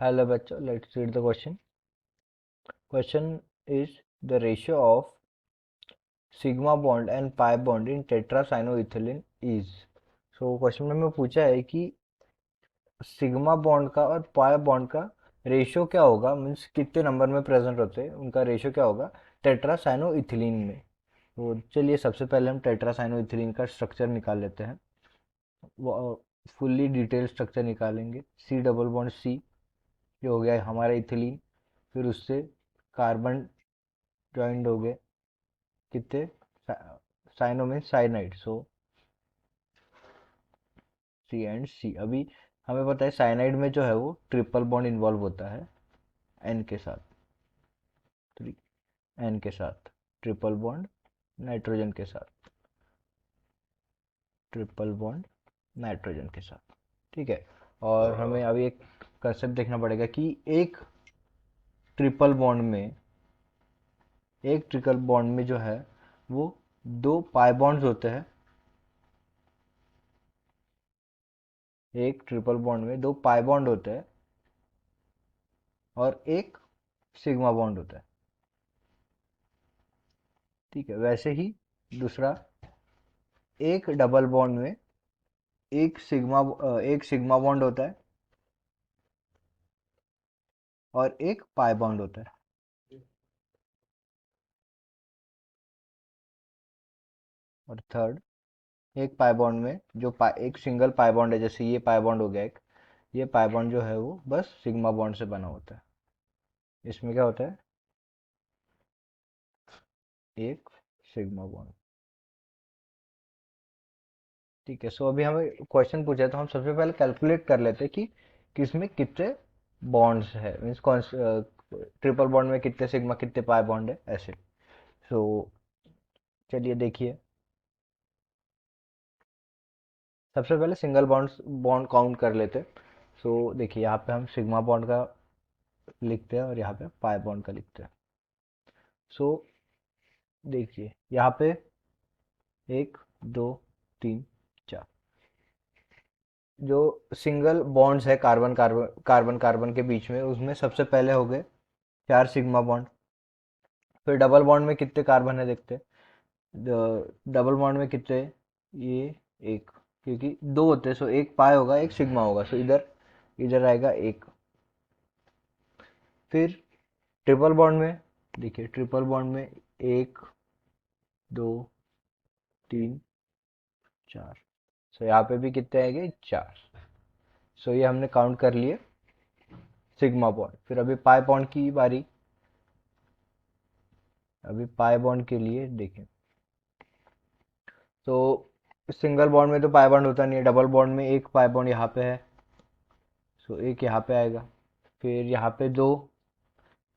Hello, bachcho. Let's read the question. Question is the ratio of sigma bond and pi bond in tetracyanoethylene is. So question में पूछा है कि sigma bond का और pi bond का ratio क्या होगा, मीन्स कितने नंबर में प्रेजेंट होते हैं, उनका रेशियो क्या होगा टेट्रासाइनोइथिलीन में। तो चलिए सबसे पहले हम टेट्रासाइनोइथिलीन का स्ट्रक्चर निकाल लेते हैं। वो फुल्ली डिटेल स्ट्रक्चर निकालेंगे। सी डबल बॉन्ड सी, ये हो गया हमारा इथिलीन। फिर उससे कार्बन ज्वाइंट हो गए कितने, साइनो में साइनाइड, सो सी एंड सी। अभी हमें पता है साइनाइड में जो है वो ट्रिपल बॉन्ड इन्वॉल्व होता है एन के साथ, थ्री एन के साथ ट्रिपल बॉन्ड, नाइट्रोजन के साथ ट्रिपल बॉन्ड, नाइट्रोजन के साथ। ठीक है। और हमें अभी एक कंसेप्ट देखना पड़ेगा कि ट्रिपल बॉन्ड में एक ट्रिपल बॉन्ड में जो है वो दो पाई बॉन्ड्स होते हैं। एक ट्रिपल बॉन्ड में दो पाई बॉन्ड होते हैं और एक सिग्मा बॉन्ड होता है। ठीक है, वैसे ही दूसरा, एक डबल बॉन्ड में एक सिग्मा बॉन्ड होता है और एक पाई बॉन्ड होता है। और थर्ड, एक पाई बॉन्ड में एक सिंगल पाई बॉन्ड है, जैसे ये पाई बॉन्ड हो गया एक, ये पाई बॉन्ड जो है वो बस सिग्मा बॉन्ड से बना होता है। इसमें क्या होता है, एक सिग्मा बॉन्ड। ठीक है। सो अभी हमें क्वेश्चन पूछा है तो हम सबसे पहले कैलकुलेट कर लेते हैं कि किसमें कितने बॉन्ड्स है, मीन्स कौन ट्रिपल बॉन्ड में कितने सिग्मा कितने पाई बॉन्ड है ऐसे। सो चलिए देखिए, सबसे पहले सिंगल बॉन्ड बॉन्ड काउंट कर लेते हैं। सो देखिए यहाँ पे हम सिग्मा बॉन्ड का लिखते हैं और यहाँ पे पाई बॉन्ड का लिखते हैं। सो देखिए यहाँ पे एक, दो, तीन, चार, जो सिंगल बॉन्ड्स है कार्बन कार्बन कार्बन कार्बन के बीच में, उसमें सबसे पहले हो गए चार सिग्मा बॉन्ड। फिर डबल बॉन्ड में कितने कार्बन है देखते हैं। डबल बॉन्ड में कितने, ये एक, क्योंकि दो होते हैं, सो एक पाई होगा एक सिग्मा होगा, सो इधर इधर आएगा एक। फिर ट्रिपल बॉन्ड में देखिए, ट्रिपल बॉन्ड में एक, दो, तीन, चार, सो यहाँ पे भी कितने आएंगे, चार। सो ये हमने काउंट कर लिए सिग्मा बॉन्ड। फिर अभी पाई बॉन्ड की बारी। अभी पाई बॉन्ड के लिए देखें तो सिंगल बॉन्ड में तो पाई बॉन्ड होता नहीं है, डबल बॉन्ड में एक पाई बॉन्ड यहाँ पे है, सो एक यहाँ पे आएगा। फिर यहाँ पे दो,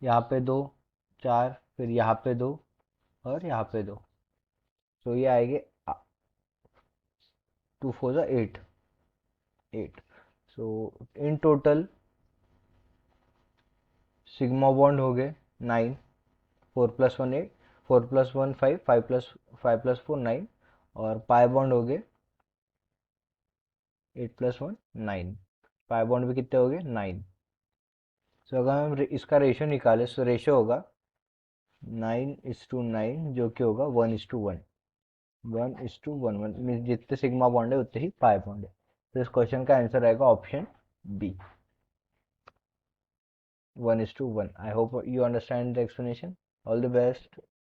यहाँ पे दो, चार, फिर यहाँ पे दो और यहाँ पे दो, सो ये आएंगे टू फोर ज़ा eight, eight. So in total sigma bond हो गए nine, four plus one eight, four plus one five, five plus four nine, और पाई बॉन्ड हो गए eight plus one nine. Pi bond भी कितने हो गए, नाइन। सो अगर हम इसका रेशियो निकालें, सो रेशियो होगा 9:9, जो कि होगा 1:1, 1:1, मीन्स जितने सिग्मा बॉन्ड है उतने ही पाई बॉन्ड है। तो इस क्वेश्चन का आंसर आएगा option B, 1:1। I hope you understand the explanation. All the best.